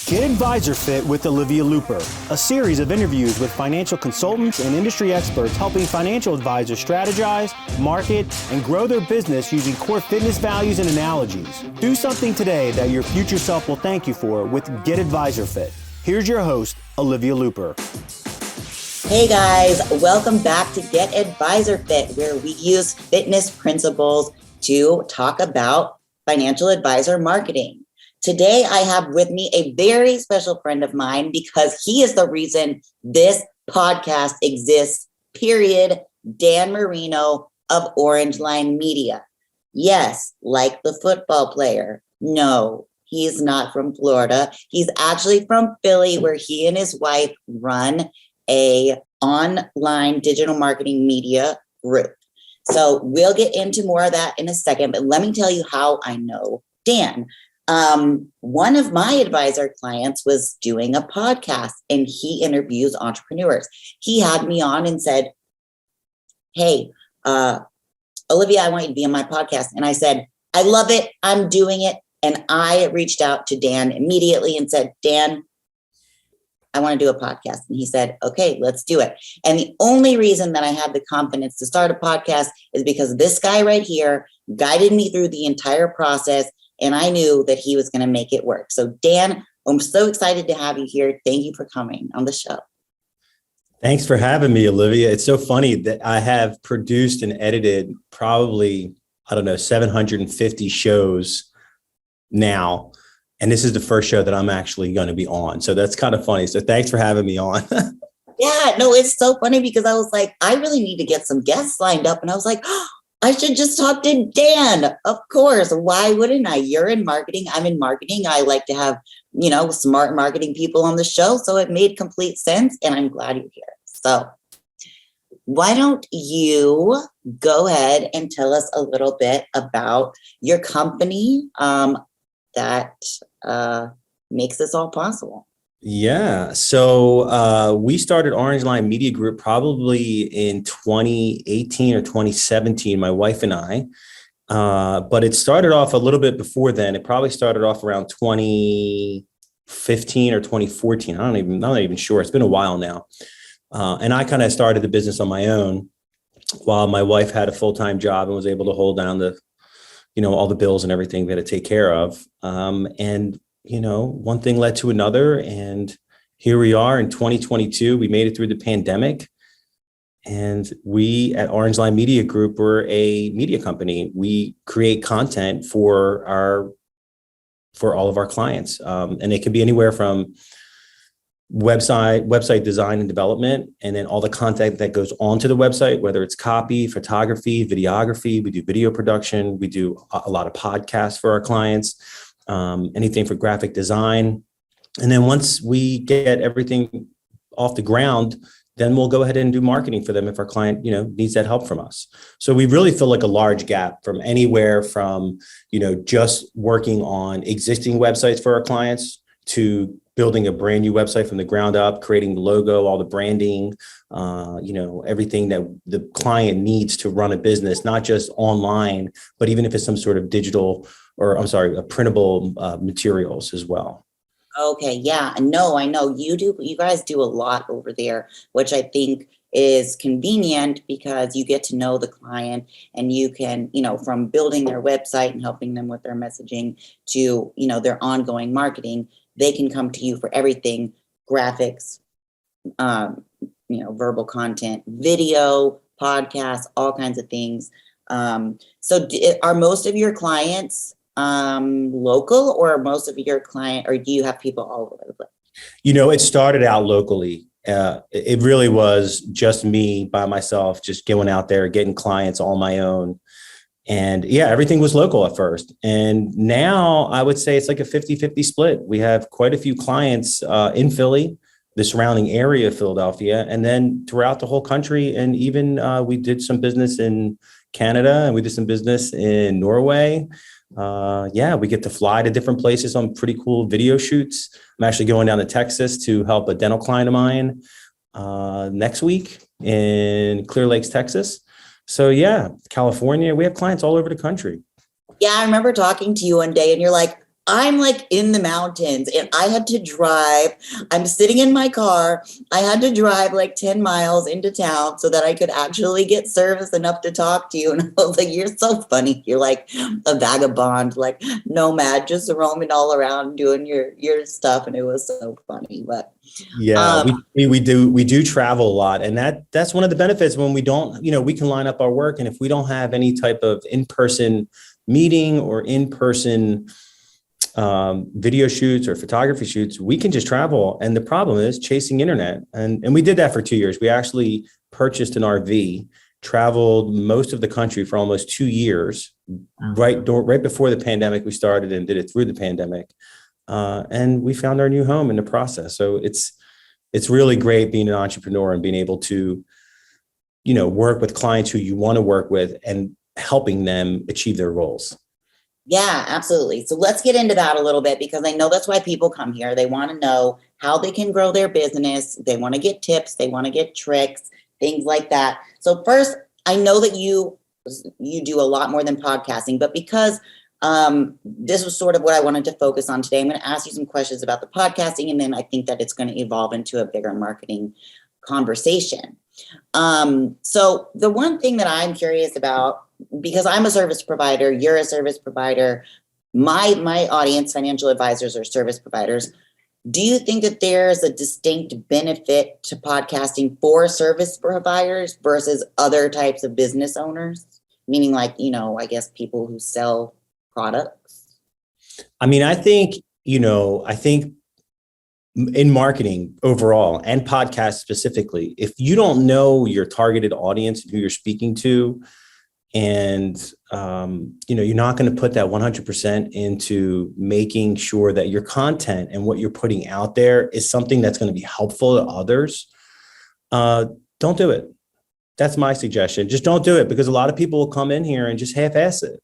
Get Advisor Fit with Olivia Looper, a series of interviews with financial consultants and industry experts helping financial advisors strategize, market, and grow their business using core fitness values and analogies. Do something today that your future self will thank you for with Get Advisor Fit. Here's your host, Olivia Looper. Hey guys, welcome back to Get Advisor Fit, where we use fitness principles to talk about financial advisor marketing. Today, I have with me a very special friend of mine because he is the reason this podcast exists, period. Dan Marino of Orange Line Media. Yes, like the football player. No, he's not from Florida. He's actually from Philly, where he and his wife run a online digital marketing media group. So we'll get into more of that in a second, but let me tell you how I know Dan. One of my advisor clients was doing a podcast and he interviews entrepreneurs. He had me on and said, hey, Olivia, I want you to be on my podcast. And I said, I love it. I'm doing it. And I reached out to Dan immediately and said, Dan, I want to do a podcast. And he said, okay, let's do it. And the only reason that I had the confidence to start a podcast is because this guy right here guided me through the entire process. And I knew that he was going to make it work. So Dan, I'm so excited to have you here. Thank you for coming on the show. Thanks for having me, Olivia. It's so funny that I have produced and edited probably, 750 shows now. And this is the first show that I'm actually going to be on. So that's kind of funny. So thanks for having me on. Yeah, no, it's so funny because I was like, I really need to get some guests lined up. And I was like, oh, I should just talk to Dan. Of course. Why wouldn't I? You're in marketing. I'm in marketing. I like to have, smart marketing people on the show. So it made complete sense. And I'm glad you're here. So why don't you go ahead and tell us a little bit about your company that makes this all possible? Yeah. So we started Orange Line Media Group probably in 2018 or 2017, my wife and I. But it started off a little bit before then. It probably started off around 2015 or 2014. I'm not even sure. It's been a while now. And I kind of started the business on my own while my wife had a full-time job and was able to hold down all the bills and everything we had to take care of. One thing led to another, and here we are in 2022. We made it through the pandemic, and we at Orange Line Media Group, we're a media company. We create content for all of our clients, and it can be anywhere from website design and development, and then all the content that goes onto the website, whether it's copy, photography, videography. We do video production. We do a lot of podcasts for our clients. Anything for graphic design. And then once we get everything off the ground, then we'll go ahead and do marketing for them if our client, needs that help from us. So we really feel like a large gap from anywhere from, just working on existing websites for our clients to building a brand new website from the ground up, creating the logo, all the branding, everything that the client needs to run a business, not just online, but even if it's some sort of digital printable materials as well. Okay. Yeah. No, I know you guys do a lot over there, which I think is convenient because you get to know the client and you can, from building their website and helping them with their messaging to, their ongoing marketing, they can come to you for everything, graphics, verbal content, video, podcasts, all kinds of things. So are most of your clients local, or most of your or do you have people all over the place? It started out locally. It really was just me by myself, just going out there, getting clients on my own. And yeah, everything was local at first. And now I would say it's like a 50-50 split. We have quite a few clients in Philly, the surrounding area of Philadelphia, and then throughout the whole country. And even we did some business in Canada, and we did some business in Norway. We get to fly to different places on pretty cool video shoots. I'm actually going down to Texas to help a dental client of mine next week in Clear Lakes, Texas. So yeah, California, we have clients all over the country. Yeah, I remember talking to you one day and you're like, I'm like in the mountains and I had to drive. I'm sitting in my car. I had to drive like 10 miles into town so that I could actually get service enough to talk to you. And I was like, you're so funny. You're like a vagabond, like nomad, just roaming all around doing your stuff. And it was so funny. But Yeah, we do travel a lot, and that's one of the benefits when we don't, we can line up our work, and if we don't have any type of in-person meeting or in-person video shoots or photography shoots, we can just travel. And the problem is chasing internet, and we did that for 2 years. We actually purchased an RV, traveled most of the country for almost 2 years, right before the pandemic we started, and did it through the pandemic. And we found our new home in the process. So it's really great being an entrepreneur and being able to, work with clients who you want to work with and helping them achieve their goals. yeah, absolutely. So let's get into that a little bit because I know that's why people come here. They want to know how they can grow their business. They want to get tips. They want to get tricks, things like that. So first, I know that you do a lot more than podcasting, but because this was sort of what I wanted to focus on today, I'm going to ask you some questions about the podcasting, and then I think that it's going to evolve into a bigger marketing conversation. So the one thing that I'm curious about, because I'm a service provider, you're a service provider, my audience, financial advisors, are service providers. Do you think that there's a distinct benefit to podcasting for service providers versus other types of business owners? Meaning like, I guess people who sell products? I mean, I think in marketing overall and podcasts specifically, if you don't know your targeted audience and who you're speaking to, and you're not going to put that 100% into making sure that your content and what you're putting out there is something that's going to be helpful to others, don't do it. That's my suggestion. Just don't do it, because a lot of people will come in here and just half-ass it.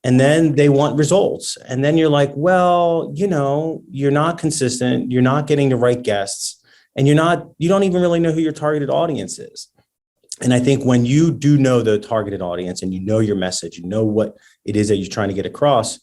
And then they want results. And then you're like, well, you're not consistent. You're not getting the right guests, and you don't even really know who your targeted audience is. And I think when you do know the targeted audience and you know your message, you know what it is that you're trying to get across,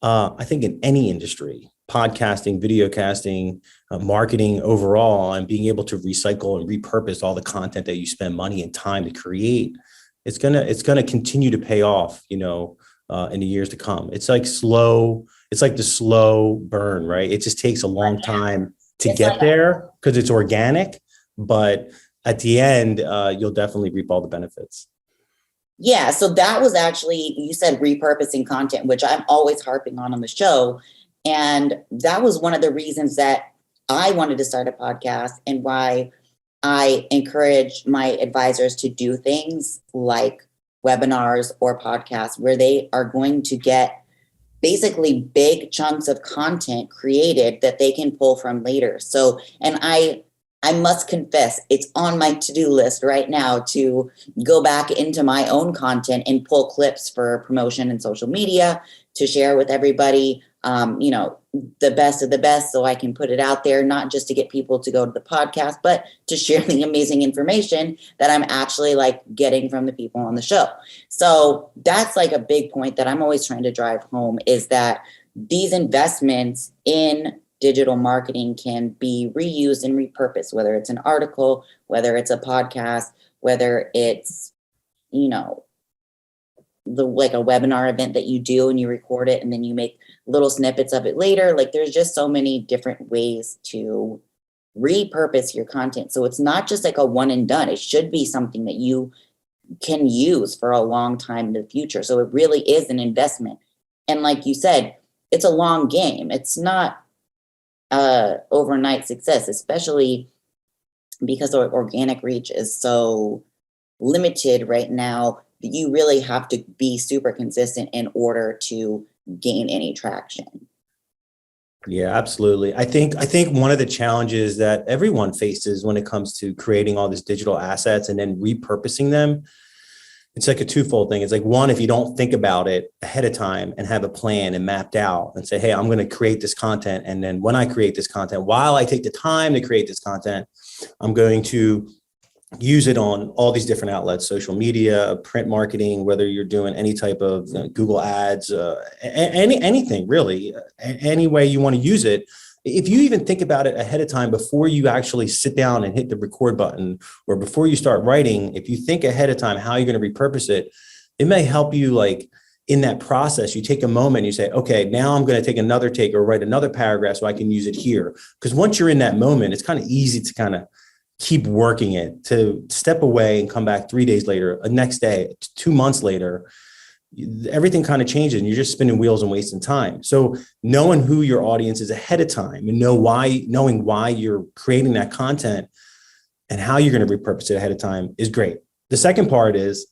I think in any industry, podcasting, video casting, marketing overall, and being able to recycle and repurpose all the content that you spend money and time to create, it's gonna continue to pay off, in the years to come. It's like the slow burn, right? It just takes a long time to get there because it's organic, but at the end, you'll definitely reap all the benefits. Yeah, so that was actually, you said repurposing content, which I'm always harping on the show. And that was one of the reasons that I wanted to start a podcast, and why I encourage my advisors to do things like webinars or podcasts where they are going to get basically big chunks of content created that they can pull from later. So, and I must confess, it's on my to-do list right now to go back into my own content and pull clips for promotion and social media to share with everybody, the best of the best, so I can put it out there, not just to get people to go to the podcast, but to share the amazing information that I'm actually like getting from the people on the show. So that's like a big point that I'm always trying to drive home, is that these investments in digital marketing can be reused and repurposed, whether it's an article, whether it's a podcast, whether it's, like a webinar event that you do and you record it and then you make little snippets of it later. Like there's just so many different ways to repurpose your content. So it's not just like a one and done. It should be something that you can use for a long time in the future. So it really is an investment. And like you said, it's a long game. It's not overnight success, especially because our organic reach is so limited right now. You really have to be super consistent in order to gain any traction. Yeah, absolutely. I think one of the challenges that everyone faces when it comes to creating all these digital assets and then repurposing them, it's like a twofold thing. It's like, one, if you don't think about it ahead of time and have a plan and mapped out and say, hey, I'm going to create this content. And then when I create this content, while I take the time to create this content, I'm going to use it on all these different outlets, social media, print marketing, whether you're doing any type of Google ads, anything really, any way you want to use it. If you even think about it ahead of time, before you actually sit down and hit the record button, or before you start writing, if you think ahead of time how you're going to repurpose it, it may help you, like, in that process. You take a moment and you say, okay, now I'm going to take another take or write another paragraph so I can use it here. Because once you're in that moment, it's kind of easy to kind of keep working it, to step away and come back 3 days later, the next day, 2 months later. Everything kind of changes and you're just spinning wheels and wasting time. So knowing who your audience is ahead of time and knowing why you're creating that content and how you're going to repurpose it ahead of time is great. The second part is,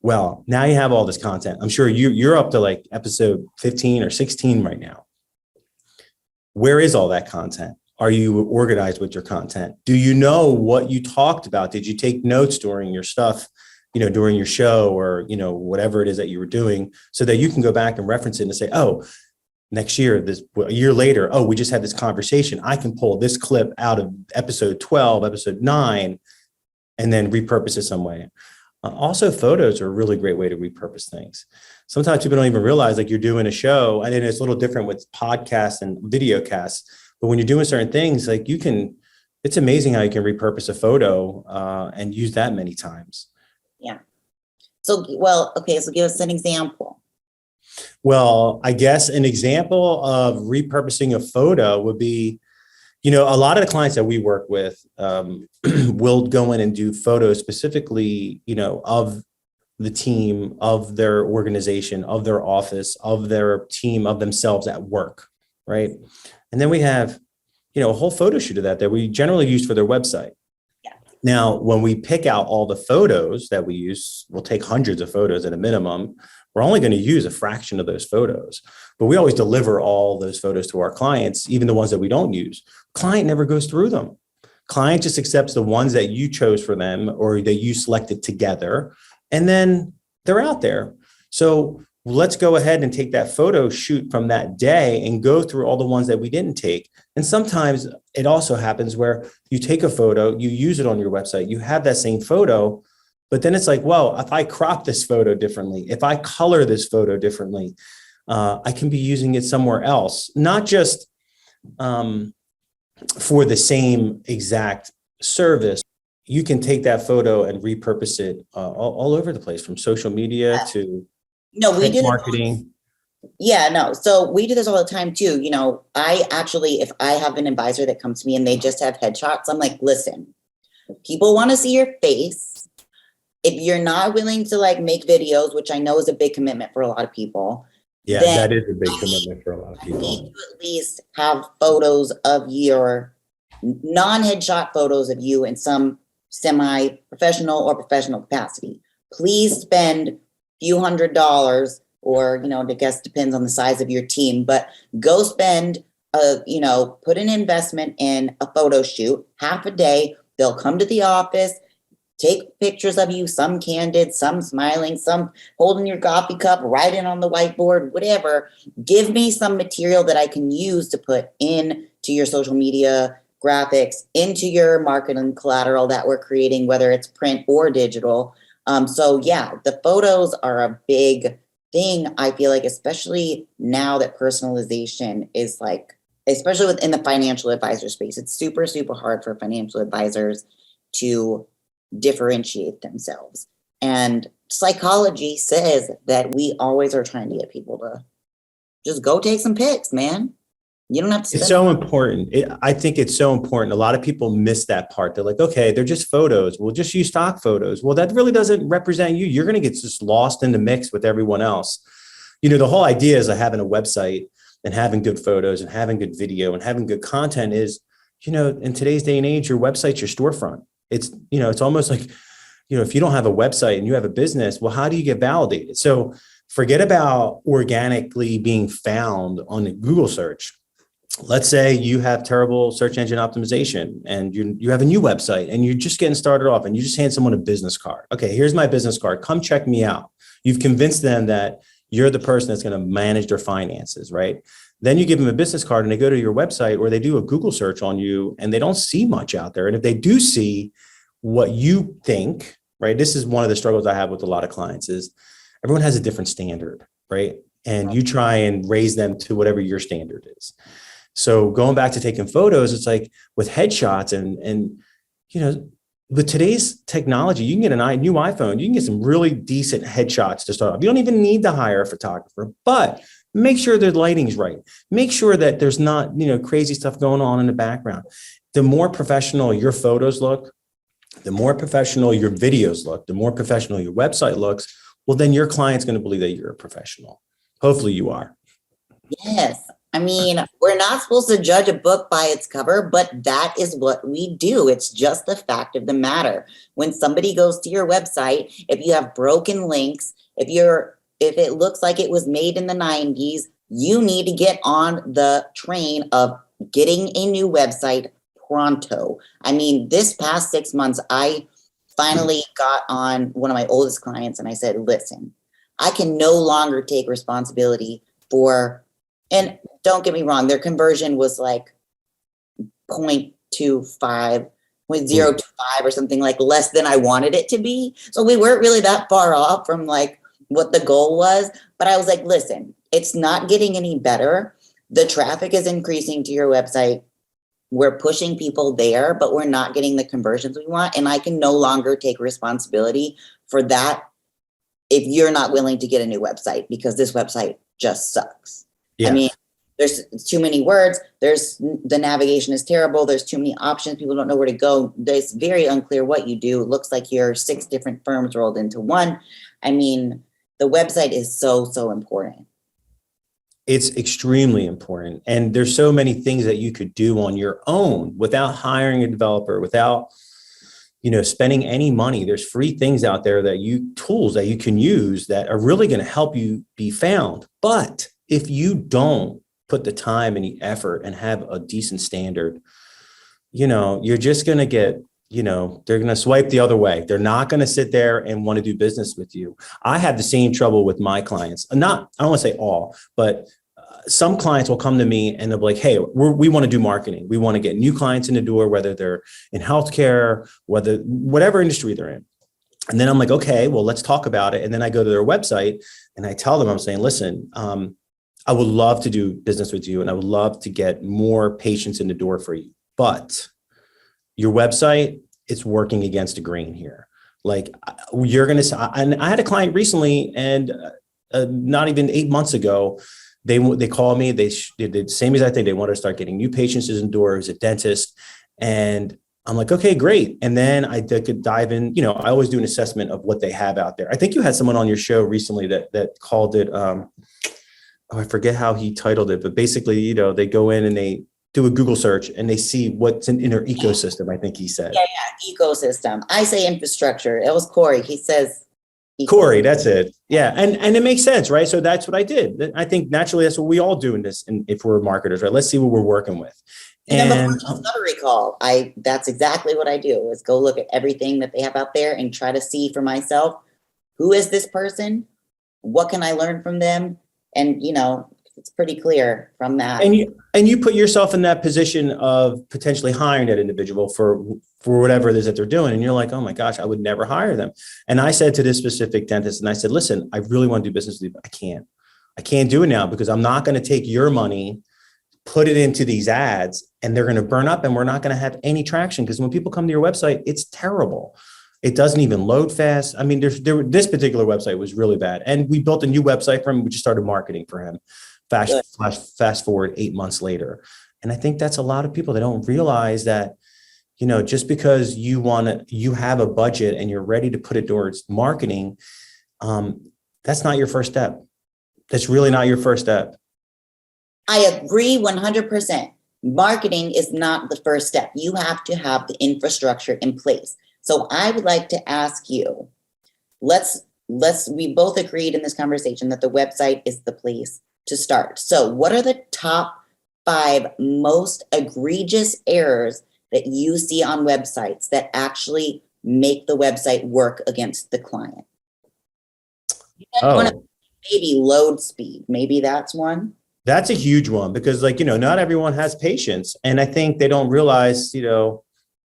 well, now you have all this content. I'm sure you're up to like episode 15 or 16 right now. Where is all that content? Are you organized with your content? Do you know what you talked about? Did you take notes during your stuff, during your show, or, whatever it is that you were doing, so that you can go back and reference it and say, oh, next year, a year later, oh, we just had this conversation. I can pull this clip out of episode 12, episode 9, and then repurpose it some way. Also, photos are a really great way to repurpose things. Sometimes people don't even realize, like, you're doing a show, and then it's a little different with podcasts and video casts. But when you're doing certain things, like, it's amazing how you can repurpose a photo and use that many times. Yeah. So, well, okay. So give us an example. Well, I guess an example of repurposing a photo would be, a lot of the clients that we work with will go in and do photos specifically, of the team, of their organization, of their office, of their team, of themselves at work, right? And then we have, a whole photo shoot of that we generally use for their website. Yeah. Now, when we pick out all the photos that we use, we'll take hundreds of photos at a minimum. We're only going to use a fraction of those photos, but we always deliver all those photos to our clients, even the ones that we don't use. Client never goes through them. Client just accepts the ones that you chose for them or that you selected together, and then they're out there. So let's go ahead and take that photo shoot from that day and go through all the ones that we didn't take. And sometimes it also happens where you take a photo, you use it on your website, you have that same photo, but then it's like, well, if I crop this photo differently, if I color this photo differently, I can be using it somewhere else, not just for the same exact service. You can take that photo and repurpose it all over the place, from social media to we do marketing. Yeah, no. So we do this all the time too. I actually, if I have an advisor that comes to me and they just have headshots, I'm like, listen, people want to see your face. If you're not willing to make videos, which I know is a big commitment for a lot of people. Yeah, that is a big commitment for a lot of people. You need to at least have photos of your non-headshot photos of you in some semi-professional or professional capacity. Please spend few $100s, or I guess depends on the size of your team, but go spend put an investment in a photo shoot, half a day. They'll come to the office, take pictures of you, some candid, some smiling, some holding your coffee cup, writing on the whiteboard, whatever. Give me some material that I can use to put into your social media graphics, into your marketing collateral that we're creating, whether it's print or digital. So yeah, the photos are a big thing. I feel like, especially now that personalization is especially within the financial advisor space, it's super, super hard for financial advisors to differentiate themselves. And psychology says that we always are trying to get people to just go take some pics, man. You don't have to. It's so important. I think it's so important. A lot of people miss that part. They're like, okay, they're just photos. We'll just use stock photos. Well, that really doesn't represent you. You're going to get just lost in the mix with everyone else. The whole idea is of having a website and having good photos and having good video and having good content is, in today's day and age, your website's your storefront. It's, it's almost like, if you don't have a website and you have a business, well, how do you get validated? So forget about organically being found on a Google search. Let's say you have terrible search engine optimization and you have a new website and you're just getting started off and you just hand someone a business card. Okay, here's my business card. Come check me out. You've convinced them that you're the person that's going to manage their finances, right? Then you give them a business card and they go to your website or they do a Google search on you and they don't see much out there. And if they do see, what you think, right? This is one of the struggles I have with a lot of clients is everyone has a different standard, right? And you try and raise them to whatever your standard is. So going back to taking photos, it's like with headshots and with today's technology, you can get a new iPhone, you can get some really decent headshots to start off. You don't even need to hire a photographer, but make sure the lighting's right. Make sure that there's not, crazy stuff going on in the background. The more professional your photos look, the more professional your videos look, the more professional your website looks, well, then your client's going to believe that you're a professional. Hopefully you are. Yes. I mean, we're not supposed to judge a book by its cover, but that is what we do. It's just the fact of the matter. When somebody goes to your website, if you have broken links, if it looks like it was made in the 90s, you need to get on the train of getting a new website pronto. I mean, this past 6 months, I finally got on one of my oldest clients and I said, listen, I can no longer take responsibility for, and don't get me wrong, their conversion was like 0.25, 0.025 or something, like less than I wanted it to be. So we weren't really that far off from like what the goal was. But I was like, listen, it's not getting any better. The traffic is increasing to your website. We're pushing people there, but we're not getting the conversions we want. And I can no longer take responsibility for that if you're not willing to get a new website, because this website just sucks. Yeah. I mean, there's too many words. The navigation is terrible. There's too many options. People don't know where to go. It's very unclear what you do. It looks like you're 6 different firms rolled into one. I mean, the website is so, so important. It's extremely important. And there's so many things that you could do on your own without hiring a developer, without, spending any money. There's free things out there tools that you can use that are really going to help you be found. But if you don't put the time and the effort and have a decent standard, you're just going to get, they're going to swipe the other way. They're not going to sit there and want to do business with you. I have the same trouble with my clients. I don't want to say all, but some clients will come to me and they'll be like, hey, we want to do marketing. We want to get new clients in the door, whether they're in healthcare, whatever industry they're in. And then I'm like, okay, well, let's talk about it. And then I go to their website and I tell them, I'm saying, listen, I would love to do business with you and I would love to get more patients in the door for you. But your website, it's working against the grain here. Like you're going to, and I had a client recently and not even 8 months ago, they called me, they did the same exact thing. They wanted to start getting new patients in the door as a dentist. And I'm like, okay, great. And then I could dive in, I always do an assessment of what they have out there. I think you had someone on your show recently that called it, I forget how he titled it, but basically, they go in and they do a Google search and they see what's in their ecosystem. I think he said. Yeah, ecosystem. I say infrastructure. It was Corey. He says. Corey, that's it. Yeah. And it makes sense, right? So that's what I did. I think naturally that's what we all do in this. And if we're marketers, right, let's see what we're working with. And then the discovery call, that's exactly what I do, is go look at everything that they have out there and try to see for myself, who is this person? What can I learn from them? And, it's pretty clear from that. And you put yourself in that position of potentially hiring that individual for whatever it is that they're doing. And you're like, oh my gosh, I would never hire them. And I said to this specific dentist, and I said, listen, I really want to do business with you, but I can't do it now because I'm not going to take your money, put it into these ads, and they're going to burn up and we're not going to have any traction. Because when people come to your website, it's terrible. It doesn't even load fast. I mean, this particular website was really bad. And we built a new website for him. We just started marketing for him. Fast forward 8 months later. And I think that's a lot of people that don't realize that, just because you have a budget and you're ready to put it towards marketing, that's not your first step. That's really not your first step. I agree 100%. Marketing is not the first step. You have to have the infrastructure in place. So I would like to ask you, we both agreed in this conversation that the website is the place to start. So what are the top 5 most egregious errors that you see on websites that actually make the website work against the client? Maybe load speed. Maybe that's one. That's a huge one because not everyone has patience. And I think they don't realize,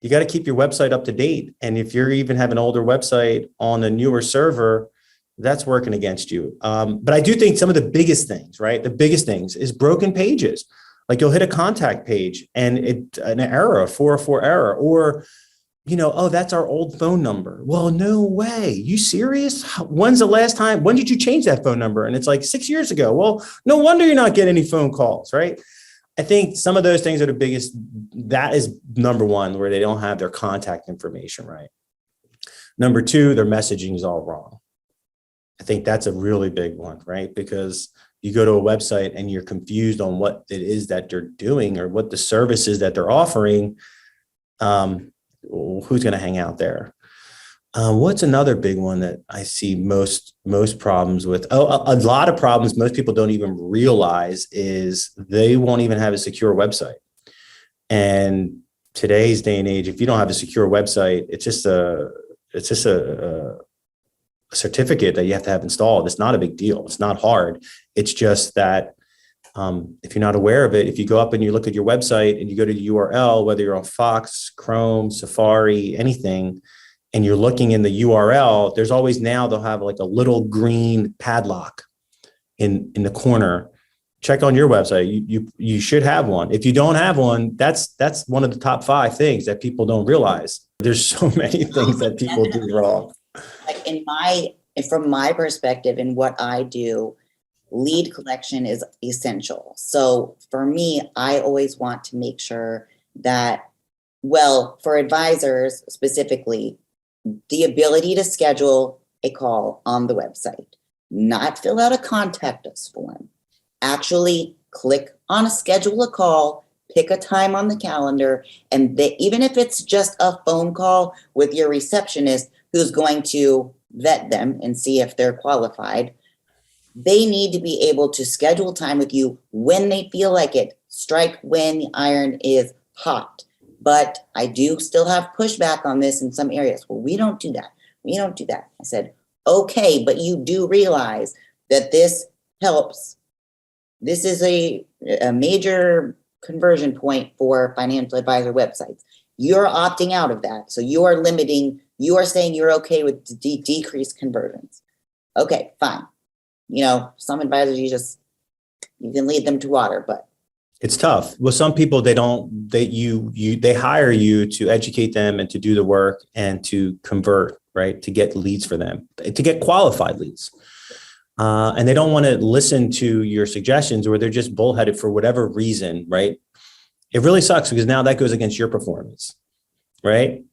you got to keep your website up to date. And if you're even have an older website on a newer server, that's working against you. But I do think some of the biggest things, right? The biggest things is broken pages. Like you'll hit a contact page and an error, a 404 error, or, oh, that's our old phone number. Well, no way. You serious? When's the last time? When did you change that phone number? And it's like 6 years ago. Well, no wonder you're not getting any phone calls, right? I think some of those things are the biggest. That is number one, where they don't have their contact information right. Number two, their messaging is all wrong. I think that's a really big one, right? Because you go to a website and you're confused on what it is that they're doing or what the services that they're offering. Who's going to hang out there? What's another big one that I see most problems with? A lot of problems most people don't even realize is they won't even have a secure website. And today's day and age, if you don't have a secure website, it's just a certificate that you have to have installed. It's not a big deal. It's not hard. It's just that if you're not aware of it, if you go up and you look at your website and you go to the URL, whether you're on Fox, Chrome, Safari, anything, and you're looking in the URL, there's always now they'll have like a little green padlock in the corner. Check on your website. You should have one. If you don't have one, that's one of the top 5 things that people don't realize. There's so many things that people do wrong. Like from my perspective and what I do, lead collection is essential. So for me, I always want to make sure that, well, for advisors specifically, the ability to schedule a call on the website, not fill out a contact us form, actually click on a schedule a call, pick a time on the calendar, and even if it's just a phone call with your receptionist who's going to vet them and see if they're qualified, they need to be able to schedule time with you when they feel like it. Strike when the iron is hot. But I do still have pushback on this in some areas. Well, we don't do that. We don't do that. I said, okay, but you do realize that this helps. This is a major conversion point for financial advisor websites. You're opting out of that. So you are limiting, you are saying you're okay with decreased conversions. Okay, fine. Some advisors, you can lead them to water, but it's tough. Well, some people, they hire you to educate them and to do the work and to convert, right? To get leads for them, to get qualified leads. And they don't want to listen to your suggestions, or they're just bullheaded for whatever reason, right? It really sucks because now that goes against your performance, right?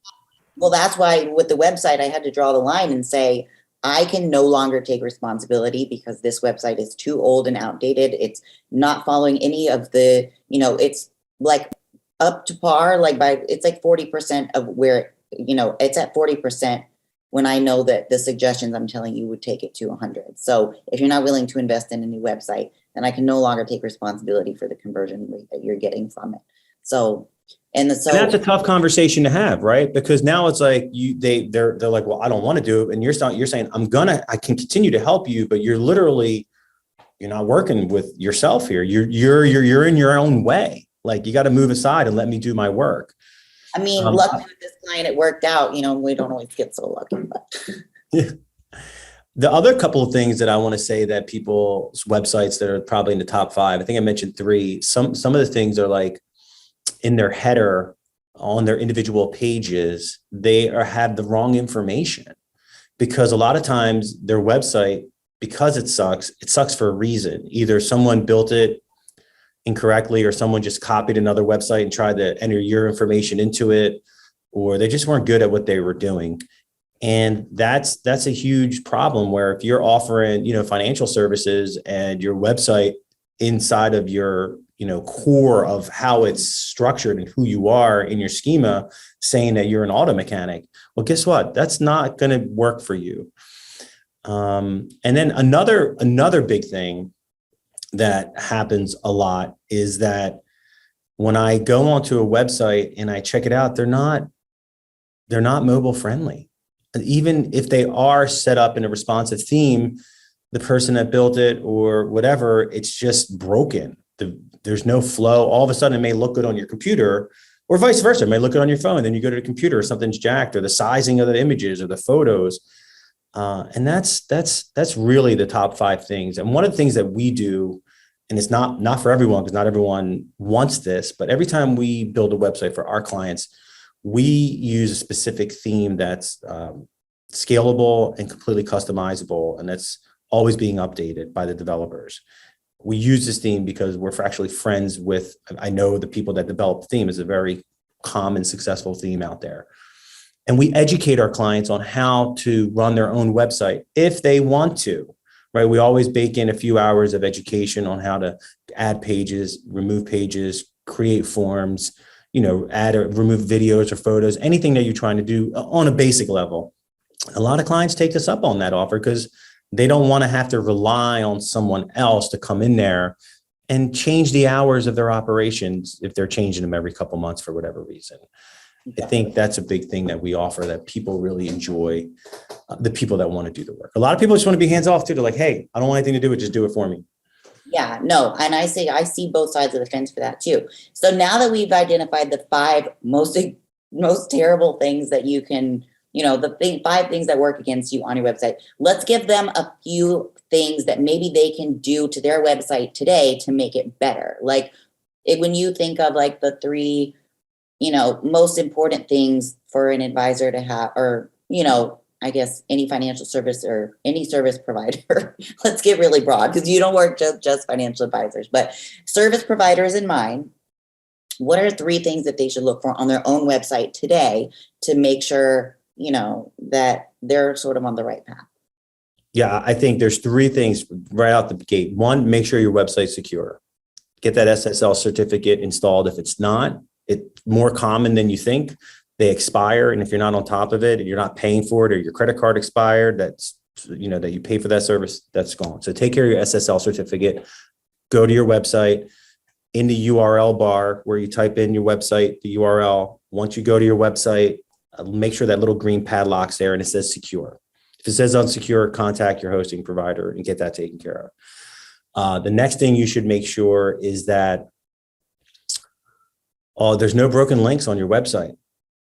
Well, that's why with the website, I had to draw the line and say, I can no longer take responsibility because this website is too old and outdated. It's not following any of the, it's like up to par, it's like 40% of where, it's at 40% when I know that the suggestions I'm telling you would take it to 100. So if you're not willing to invest in a new website, then I can no longer take responsibility for the conversion rate that you're getting from it. So and that's a tough conversation to have, right? Because now it's like they're like, well, I don't want to do it, and you're saying I can continue to help you, but you're not working with yourself here. You're in your own way. Like you got to move aside and let me do my work. I mean, luckily with this client it worked out. We don't always get so lucky, but yeah. The other couple of things that I want to say that people's websites that are probably in the top 5, I think I mentioned 3. Some of the things are like, in their header on their individual pages, they have the wrong information, because a lot of times their website, because it sucks for a reason. Either someone built it incorrectly, or someone just copied another website and tried to enter your information into it, or they just weren't good at what they were doing. And that's a huge problem, where if you're offering, financial services and your website inside of your core of how it's structured and who you are in your schema, saying that you're an auto mechanic, well, guess what? That's not going to work for you. And then another big thing that happens a lot is that when I go onto a website and I check it out, they're not mobile friendly. And even if they are set up in a responsive theme, the person that built it or whatever, it's just broken. There's no flow. All of a sudden it may look good on your computer, or vice versa. You might look it on your phone, then you go to the computer, or something's jacked, or the sizing of the images or the photos. And that's really the top 5 things. And one of the things that we do, and it's not for everyone, because not everyone wants this, but every time we build a website for our clients, we use a specific theme that's scalable and completely customizable, and that's always being updated by the developers. We use this theme because we're actually friends with, I know the people that develop the theme is a very common, successful theme out there. And we educate our clients on how to run their own website if they want to, right? We always bake in a few hours of education on how to add pages, remove pages, create forms, add or remove videos or photos, anything that you're trying to do on a basic level. A lot of clients take us up on that offer because they don't want to have to rely on someone else to come in there and change the hours of their operations if they're changing them every couple months for whatever reason. I think that's a big thing that we offer that people really enjoy, the people that want to do the work. A lot of people just want to be hands off too. They're like, hey, I don't want anything to do with it, just do it for me. Yeah, no. And I see both sides of the fence for that too. So now that we've identified the 5 most terrible things that you can, 5 things that work against you on your website, let's give them a few things that maybe they can do to their website today to make it better. Like when you think of like the 3, most important things for an advisor to have, or, I guess any financial service or any service provider, let's get really broad because you don't work just financial advisors, but service providers in mind, what are 3 things that they should look for on their own website today to make sure, that they're sort of on the right path? Yeah, I think there's 3 things right out the gate. 1, make sure your website's secure. Get that SSL certificate installed. If it's not, it's more common than you think. They expire. And if you're not on top of it and you're not paying for it, or your credit card expired, that you pay for that service, that's gone. So take care of your SSL certificate. Go to your website. In the URL bar where you type in your website, the URL, once you go to your website, make sure that little green padlock's there and it says secure. If it says unsecure, contact your hosting provider and get that taken care of. The next thing you should make sure is that there's no broken links on your website.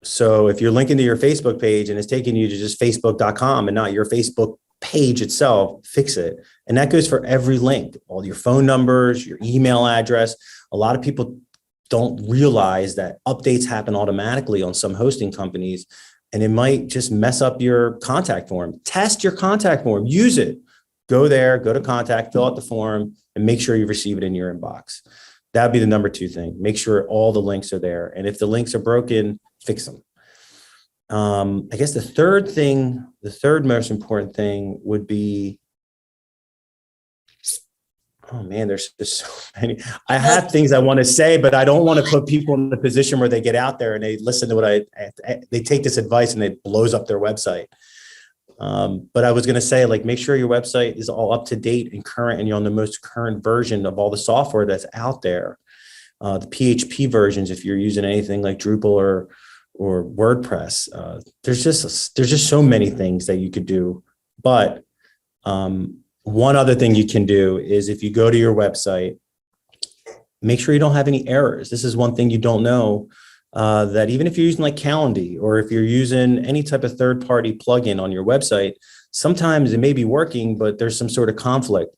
So if you're linking to your Facebook page and it's taking you to just facebook.com and not your Facebook page itself, fix it. And that goes for every link, all your phone numbers, your email address. A lot of people don't realize that updates happen automatically on some hosting companies, and it might just mess up your contact form. Test your contact form, use it. Go there, go to contact, fill out the form, and make sure you receive it in your inbox. That'd be the number 2 thing. Make sure all the links are there. And if the links are broken, fix them. I guess the third most important thing would be, oh man, there's just so many. I have things I want to say, but I don't want to put people in the position where they get out there and they listen to what they take this advice and it blows up their website. But I was going to say, like, make sure your website is all up to date and current, and you're on the most current version of all the software that's out there. The PHP versions, if you're using anything like Drupal or WordPress, there's just so many things that you could do. But one other thing you can do is, if you go to your website, make sure you don't have any errors. This is one thing you don't know, that even if you're using like Calendly, or if you're using any type of third-party plugin on your website, sometimes it may be working, but there's some sort of conflict.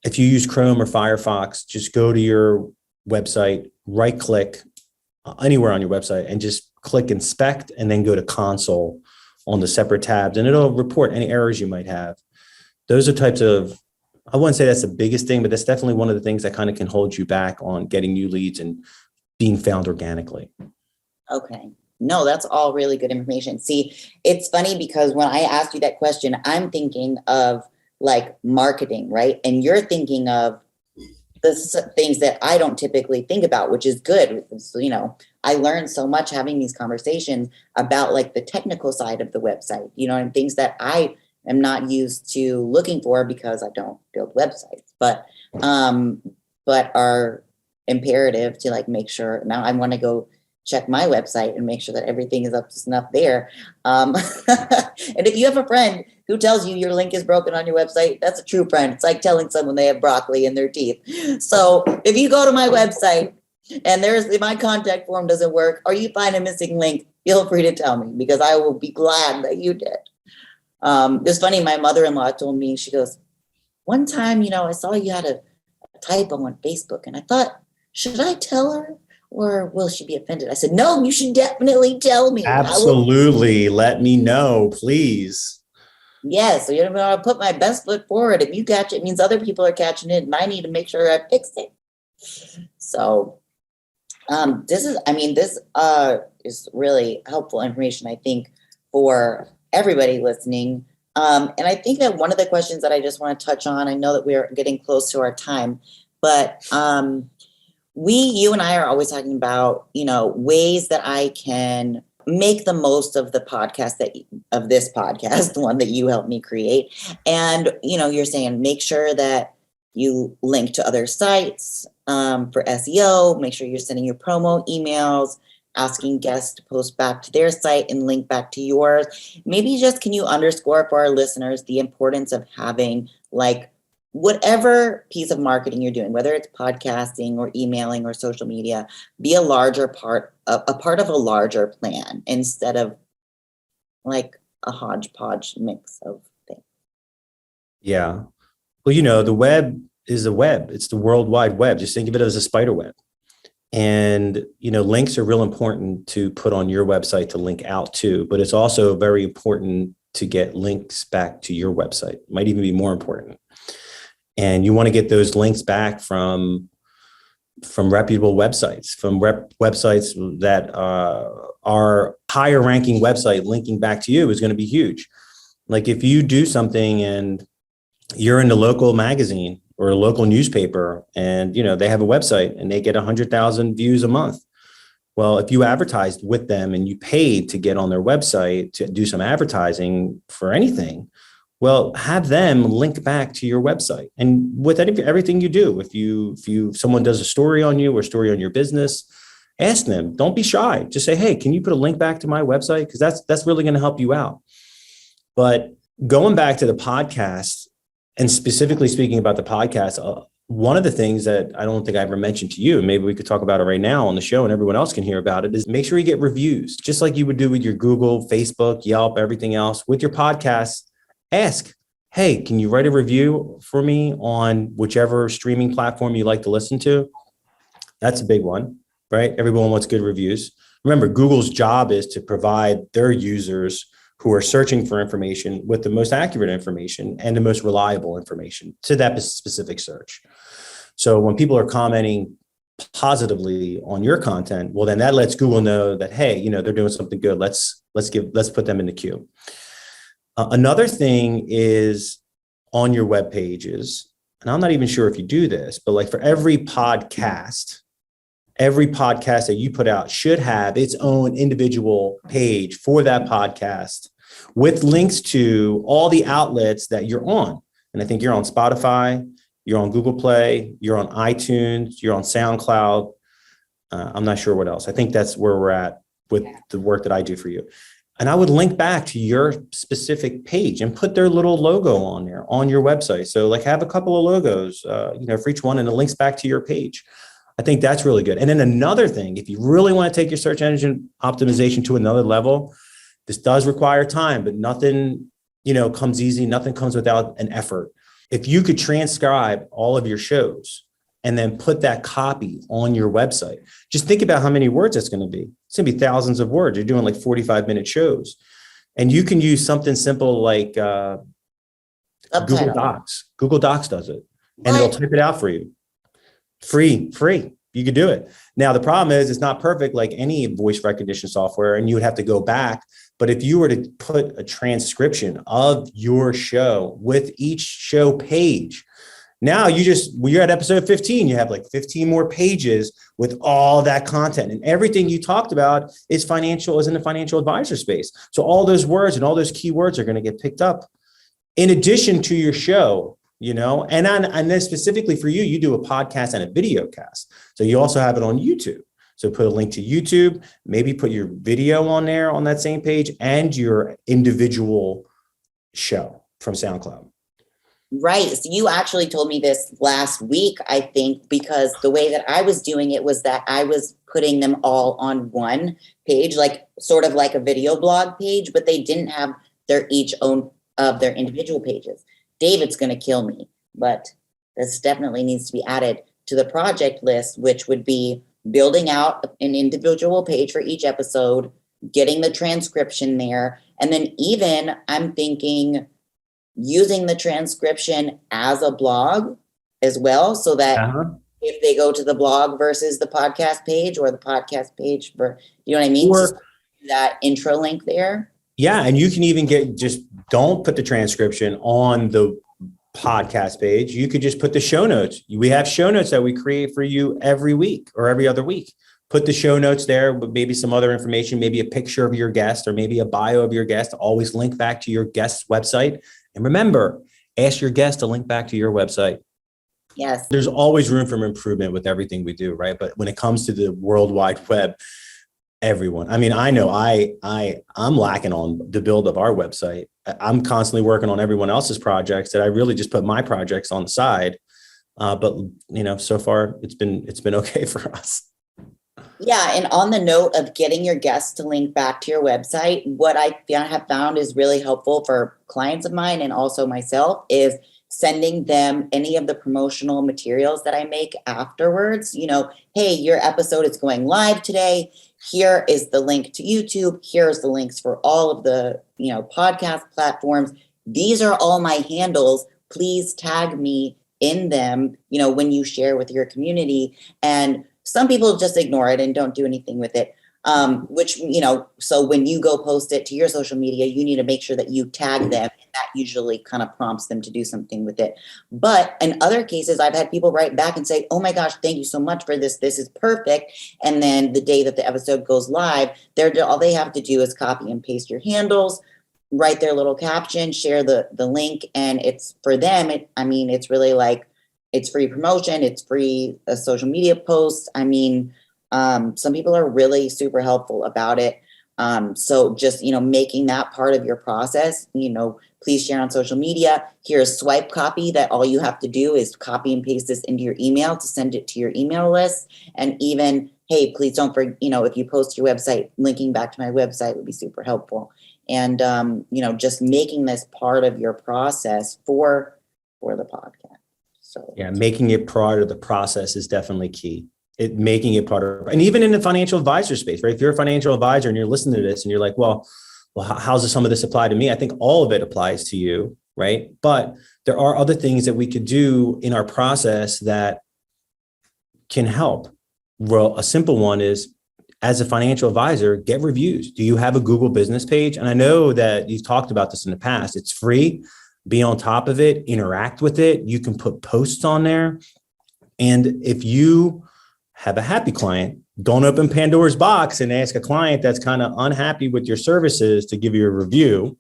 If you use Chrome or Firefox, just go to your website, right-click anywhere on your website, and just click Inspect, and then go to Console on the separate tabs, and it'll report any errors you might have. Those are types of, I wouldn't say that's the biggest thing, but that's definitely one of the things that kind of can hold you back on getting new leads and being found organically. Okay. No, that's all really good information. See, it's funny because when I asked you that question, I'm thinking of like marketing, right? And you're thinking of the things that I don't typically think about, which is good. So, I learned so much having these conversations about like the technical side of the website, and things that I am not used to looking for because I don't build websites, but are imperative to like make sure. Now I want to go check my website and make sure that everything is up to snuff there. And if you have a friend who tells you your link is broken on your website, that's a true friend. It's like telling someone they have broccoli in their teeth. So if you go to my website and my contact form doesn't work, or you find a missing link, feel free to tell me, because I will be glad that you did. It's funny, my mother-in-law told me, she goes, one time, I saw you had a typo on Facebook, and I thought, should I tell her or will she be offended? I said, no, you should definitely tell me. Absolutely. Let me know, please. Yes, so I'll put my best foot forward. If you catch it, it means other people are catching it, and I need to make sure I fix it. So this is really helpful information, I think, for everybody listening. And I think that one of the questions that I just want to touch on, I know that we're getting close to our time, but you and I are always talking about, ways that I can make the most of the podcast of this podcast, the one that you helped me create. And, you're saying, make sure that you link to other sites for SEO, make sure you're sending your promo emails, asking guests to post back to their site and link back to yours. Maybe can you underscore for our listeners the importance of having whatever piece of marketing you're doing, whether it's podcasting or emailing or social media, be a part of a larger plan instead of like a hodgepodge mix of things. Yeah. Well, the web is the web. It's the World Wide Web. Just think of it as a spider web. And, links are real important to put on your website to link out to, but it's also very important to get links back to your website. It might even be more important. And you want to get those links back from reputable websites, from websites that are higher ranking website. Linking back to you is going to be huge. Like if you do something and you're in the local magazine or a local newspaper and, they have a website and they get 100,000 views a month. Well, if you advertised with them and you paid to get on their website to do some advertising for anything, well, have them link back to your website. And with everything you do, if someone does a story on you or a story on your business, ask them, don't be shy. Just say, hey, can you put a link back to my website? Because that's really going to help you out. But going back to the podcast and specifically speaking about the podcast, one of the things that I don't think I ever mentioned to you, and maybe we could talk about it right now on the show and everyone else can hear about it, is make sure you get reviews, just like you would do with your Google, Facebook, Yelp, everything else. With your podcast, ask, hey, can you write a review for me on whichever streaming platform you like to listen to? That's a big one, right? Everyone wants good reviews. Remember, Google's job is to provide their users who are searching for information with the most accurate information and the most reliable information to that specific search. So when people are commenting positively on your content, well, then that lets Google know that, hey, they're doing something good. Let's put them in the queue. Another thing is on your web pages, and I'm not even sure if you do this, but like for every podcast that you put out should have its own individual page for that podcast with links to all the outlets that you're on. And I think you're on Spotify, you're on Google Play, you're on iTunes, you're on SoundCloud. I'm not sure what else. I think that's where we're at with the work that I do for you. And I would link back to your specific page and put their little logo on there on your website. So like have a couple of logos, for each one, and it links back to your page. I think that's really good. And then another thing, if you really want to take your search engine optimization to another level, this does require time, but nothing, comes easy. Nothing comes without an effort. If you could transcribe all of your shows and then put that copy on your website, just think about how many words that's going to be. It's going to be thousands of words. You're doing like 45-minute shows. And you can use something simple like Google Docs. Google Docs does it. And it'll type it out for you. Free. You could do it. Now, the problem is it's not perfect like any voice recognition software, and you would have to go back. But if you were to put a transcription of your show with each show page, now you're at episode 15, you have like 15 more pages with all that content, and everything you talked about is in the financial advisor space. So all those words and all those keywords are going to get picked up in addition to your show. And then specifically for you, you do a podcast and a video cast. So you also have it on YouTube. So put a link to YouTube, maybe put your video on there on that same page and your individual show from SoundCloud. Right. So you actually told me this last week, I think, because the way that I was doing it was that I was putting them all on one page, like sort of like a video blog page, but they didn't have their each own of their individual pages. David's going to kill me, but this definitely needs to be added to the project list, which would be building out an individual page for each episode, getting the transcription there, and then even I'm thinking using the transcription as a blog as well, so that if they go to the blog versus the podcast page or the podcast page for, you know what I mean? Just Or that intro link there. yeah, and you can even just don't put the transcription on the podcast page. You could just put the show notes. We have show notes that we create for you every week or every other week. Put the show notes there, but maybe some other information, maybe a picture of your guest or maybe a bio of your guest. Always link back to your guest's website. And remember, ask your guest to link back to your website. Yes. There's always room for improvement with everything we do, right? But when it comes to the World Wide Web, everyone, I mean, I know I'm lacking on the build of our website. I'm constantly working on everyone else's projects that I really just put my projects on the side. But so far it's been okay for us. Yeah. And on the note of getting your guests to link back to your website, what I have found is really helpful for clients of mine and also myself is sending them any of the promotional materials that I make afterwards. Hey, your episode is going live today. Here is the link to YouTube. Here's the links for all of the, podcast platforms. These are all my handles. Please tag me in them, when you share with your community. And some people just ignore it and don't do anything with it. Which, so when you go post it to your social media, you need to make sure that you tag them. And that usually kind of prompts them to do something with it. But in other cases, I've had people write back and say, oh my gosh, thank you so much for this. This is perfect. And then the day that the episode goes live, all they have to do is copy and paste your handles, write their little caption, share the link. And it's for them. It's really like, it's free promotion. It's free social media posts. Some people are really super helpful about it. So just, making that part of your process, please share on social media. Here's swipe copy that all you have to do is copy and paste this into your email to send it to your email list. And even, hey, please don't forget, if you post your website, linking back to my website would be super helpful. And, just making this part of your process for the podcast. So yeah, making it part of the process is definitely key. Making it part of, and even in the financial advisor space, right? If you're a financial advisor and you're listening to this and you're like, well, how does some of this apply to me? I think all of it applies to you, right? But there are other things that we could do in our process that can help. Well, a simple one is, as a financial advisor, get reviews. Do you have a Google business page? And I know that you've talked about this in the past. It's free. Be on top of it, interact with it. You can put posts on there. And if you have a happy client, don't open Pandora's box and ask a client that's kind of unhappy with your services to give you a review.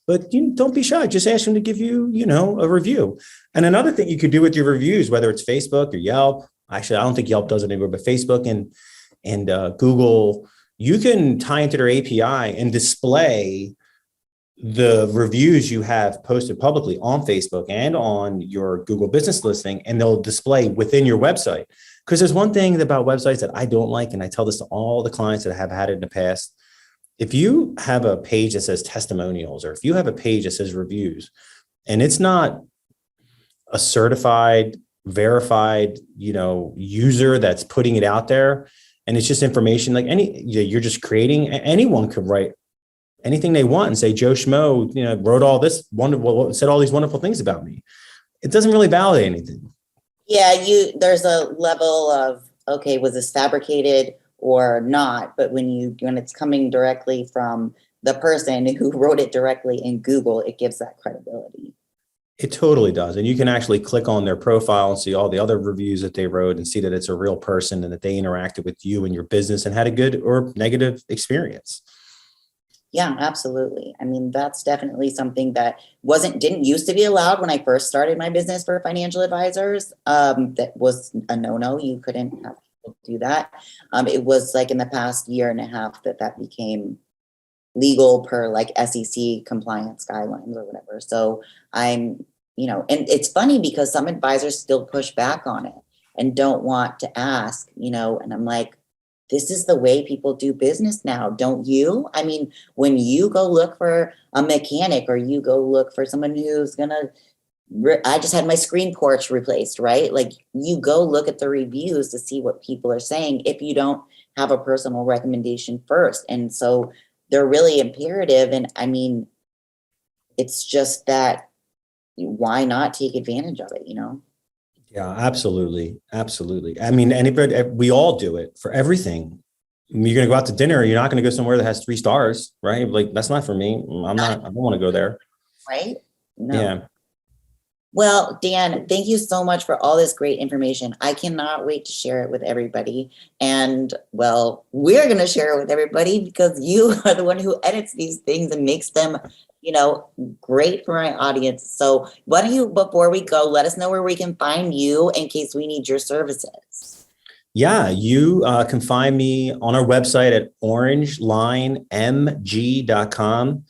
But don't be shy. Just ask them to give you, a review. And another thing you could do with your reviews, whether it's Facebook or Yelp, actually, I don't think Yelp does it anymore, but Facebook and Google, you can tie into their API and display the reviews you have posted publicly on Facebook and on your Google business listing, and they'll display within your website. Because there's one thing about websites that I don't like, and I tell this to all the clients that have had it in the past. If you have a page that says testimonials, or if you have a page that says reviews, and it's not a certified, verified, user that's putting it out there, and it's just information like you're just creating, anyone could write anything they want and say Joe Schmo, wrote all this wonderful, said all these wonderful things about me. It doesn't really validate anything. Yeah, there's a level of, okay, was this fabricated or not? But when it's coming directly from the person who wrote it directly in Google, it gives that credibility. It totally does. And you can actually click on their profile and see all the other reviews that they wrote and see that it's a real person and that they interacted with you and your business and had a good or negative experience. Yeah, absolutely. That's definitely something that didn't used to be allowed when I first started my business for financial advisors. That was a no-no. You couldn't have people do that. It was like in the past year and a half that became legal per like SEC compliance guidelines or whatever. So I'm and it's funny because some advisors still push back on it and don't want to ask, and I'm like, this is the way people do business now, don't you? I mean, when you go look for a mechanic or you go look for someone who's I just had my screen porch replaced, right? Like, you go look at the reviews to see what people are saying if you don't have a personal recommendation first. And so they're really imperative. And I mean, it's just that, why not take advantage of it, Yeah, absolutely. Absolutely. I mean, anybody, we all do it for everything. You're going to go out to dinner. You're not going to go somewhere that has 3 stars, right? Like, that's not for me. I don't want to go there. Right? No. Yeah. Well, Dan, thank you so much for all this great information. I cannot wait to share it with everybody. And well, we're going to share it with everybody because you are the one who edits these things and makes them, great for my audience. So why don't you, before we go, let us know where we can find you in case we need your services. Yeah, you can find me on our website at orangelinemg.com.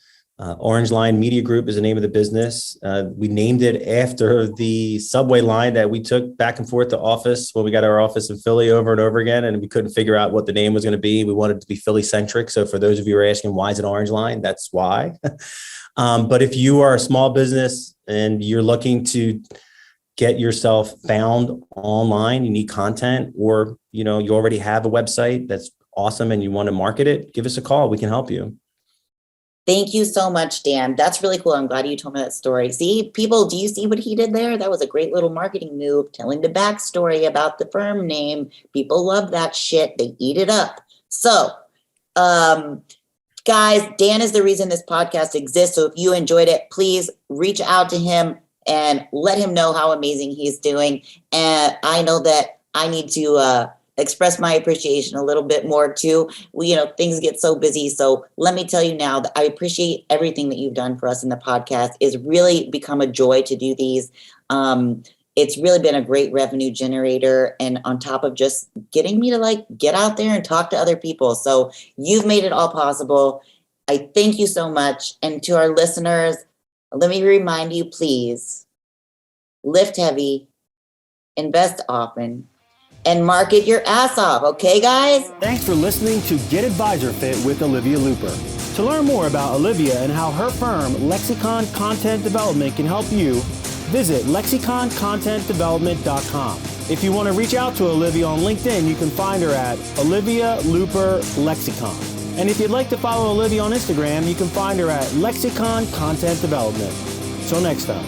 Orange Line Media Group is the name of the business. We named it after the subway line that we took back and forth to office when we got our office in Philly over and over again, and we couldn't figure out what the name was going to be. We wanted it to be Philly centric. So for those of you who are asking, why is it Orange Line? That's why. But if you are a small business and you're looking to get yourself found online, you need content, or you already have a website that's awesome and you want to market it, give us a call. We can help you. Thank you so much, Dan. That's really cool. I'm glad you told me that story. See, people, do you see what he did there? That was a great little marketing move, telling the backstory about the firm name. People love that shit. They eat it up. So, guys, Dan is the reason this podcast exists. So if you enjoyed it, please reach out to him and let him know how amazing he's doing. And I know that I need to express my appreciation a little bit more too. Things get so busy. So let me tell you now that I appreciate everything that you've done for us in the podcast. It's really become a joy to do these. It's really been a great revenue generator. And on top of just getting me to get out there and talk to other people. So you've made it all possible. I thank you so much. And to our listeners, let me remind you, please, lift heavy, invest often, and market your ass off. Okay, guys? Thanks for listening to Get Advisor Fit with Olivia Looper. To learn more about Olivia and how her firm, Lexicon Content Development, can help you, visit lexiconcontentdevelopment.com. If you want to reach out to Olivia on LinkedIn, you can find her at Olivia Looper Lexicon. And if you'd like to follow Olivia on Instagram, you can find her at Lexicon Content Development. Till next time.